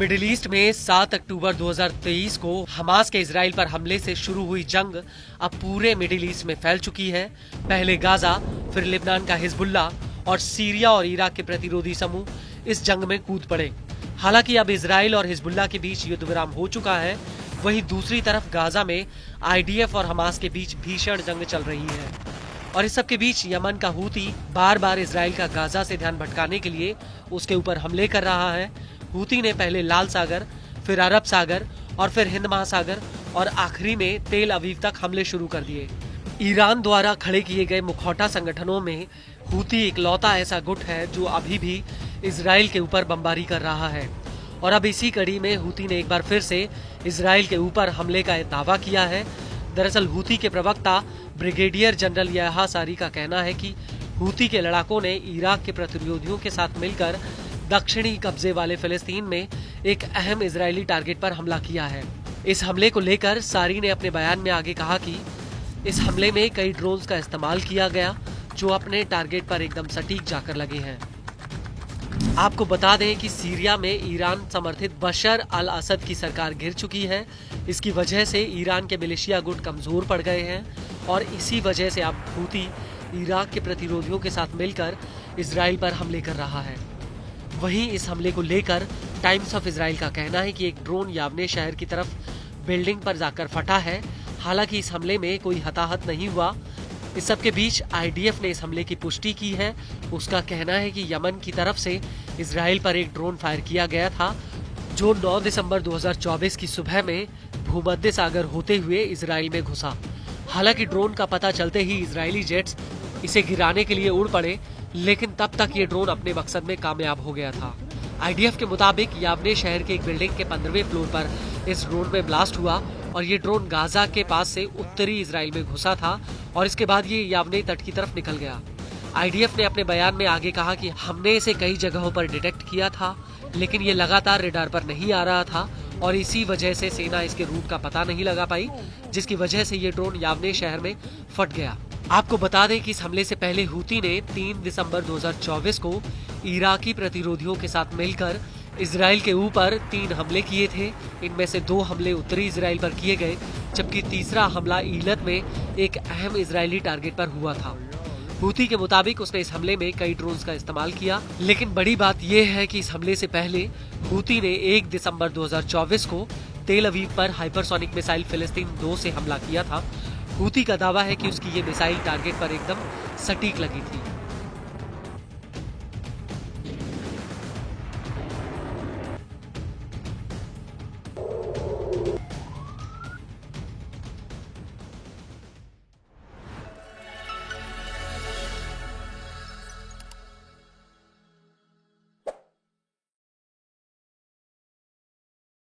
Middle east में 7 अक्टूबर 2023 को Hamas के इजराइल पर हमले से शुरू हुई जंग अब पूरे मिडिल ईस्ट में फैल चुकी है। पहले गाजा, फिर लेबनान का हिजबुल्ला और सीरिया और इराक के प्रतिरोधी समूह इस जंग में कूद पड़े। हालांकि अब इजराइल और हिजबुल्ला के बीच युद्ध विराम हो चुका है, वहीं दूसरी तरफ गाजा में आईडीएफ और हमास के बीच भीषण जंग चल रही है। और इस सब के बीच यमन का हूती बार बार इजराइल का गाजा से ध्यान भटकाने के लिए उसके ऊपर हमले कर रहा है। हूती ने पहले लाल सागर, फिर अरब सागर और फिर हिंद महासागर और आखिरी में तेल अवीव तक हमले शुरू कर दिए। ईरान द्वारा खड़े किए गए मुखौटा संगठनों में हूती इकलौता ऐसा गुट है जो अभी भी इजराइल के ऊपर बमबारी कर रहा है। और अब इसी कड़ी में हूती ने एक बार फिर से इजराइल के ऊपर हमले का दावा किया है। दरअसल हूती के प्रवक्ता ब्रिगेडियर जनरल याह्या सारी का कहना है कि हूती के लड़ाकों ने इराक के प्रतिरोधियों के साथ मिलकर दक्षिणी कब्जे वाले फिलिस्तीन में एक अहम इजरायली टारगेट पर हमला किया है। इस हमले को लेकर सारी ने अपने बयान में आगे कहा कि इस हमले में कई ड्रोन्स का इस्तेमाल किया गया जो अपने टारगेट पर एकदम सटीक जाकर लगे हैं। आपको बता दें कि सीरिया में ईरान समर्थित बशर अल असद की सरकार गिर चुकी है। इसकी वजह से ईरान के मिलिशिया गुट कमजोर पड़ गए हैं और इसी वजह से अब हूती इराक के प्रतिरोधियों के साथ मिलकर इजराइल पर हमले कर रहा है। वहीं इस हमले को लेकर टाइम्स ऑफ इजराइल का कहना है कि एक ड्रोन यावने शहर की तरफ बिल्डिंग पर जाकर फटा है। हालांकि इस हमले में कोई हताहत नहीं हुआ। इस सब के बीच आईडीएफ ने इस हमले की पुष्टि की है। उसका कहना है कि यमन की तरफ से इजराइल पर एक ड्रोन फायर किया गया था जो 9 दिसंबर 2024 की सुबह में भूमध्य सागर होते हुए इजराइल में घुसा। हालांकि ड्रोन का पता चलते ही इजरायली जेट्स इसे गिराने के लिए उड़ पड़े, लेकिन तब तक ये ड्रोन अपने मकसद में कामयाब हो गया था। आईडीएफ के मुताबिक यावने शहर के एक बिल्डिंग के 15वें फ्लोर पर इस ड्रोन में ब्लास्ट हुआ और ये ड्रोन गाजा के पास से उत्तरी इजराइल में घुसा था और इसके बाद ये यावने तट की तरफ निकल गया। आईडीएफ ने अपने बयान में आगे कहा कि हमने इसे कई जगहों पर डिटेक्ट किया था, लेकिन ये लगातार रडार पर नहीं आ रहा था और इसी वजह से सेना इसके रूट का पता नहीं लगा पाई, जिसकी वजह से ये ड्रोन यावने शहर में फट गया। आपको बता दें कि इस हमले से पहले हूती ने 3 दिसंबर 2024 को इराकी प्रतिरोधियों के साथ मिलकर इजराइल के ऊपर 3 हमले किए थे। इनमें से 2 हमले उत्तरी इजराइल पर किए गए, जबकि तीसरा हमला ईलत में एक अहम इजरायली टारगेट पर हुआ था। हूती के मुताबिक उसने इस हमले में कई ड्रोन्स का इस्तेमाल किया, लेकिन बड़ी बात यह है कि इस हमले से पहले हूती ने 1 दिसंबर 2024 को तेल अवीव पर हाइपरसोनिक मिसाइल फिलिस्तीन 2 से हमला किया था। हूती का दावा है कि उसकी ये मिसाइल टारगेट पर एकदम सटीक लगी थी।